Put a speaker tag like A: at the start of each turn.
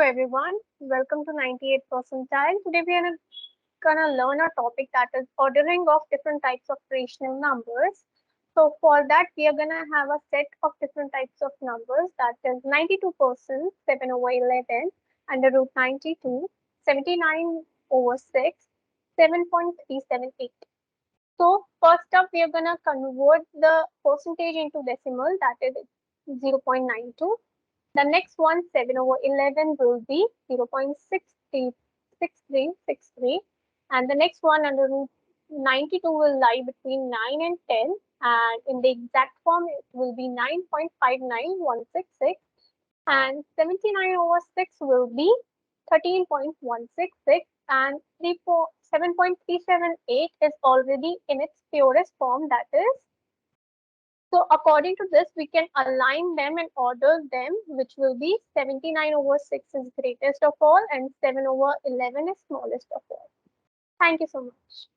A: everyone, welcome to 98 percentile. Today we are gonna learn a topic that is ordering of different types of rational numbers. So for that we are gonna have a set of different types of numbers, that is 92%, 7 over 11, under root 92, 79 over 6, 7.378. So first up we are gonna convert the percentage into decimal, that is 0.92. The next one, 7 over 11, will be 0.636363. And the next one, under root 92, will lie between 9 and 10. And in the exact form, it will be 9.59166. And 79 over 6 will be 13.166. And 7.378 is already in its purest form, that is. So according to this, we can align them and order them, which will be 79 over 6 is greatest of all and 7 over 11 is smallest of all. Thank you so much.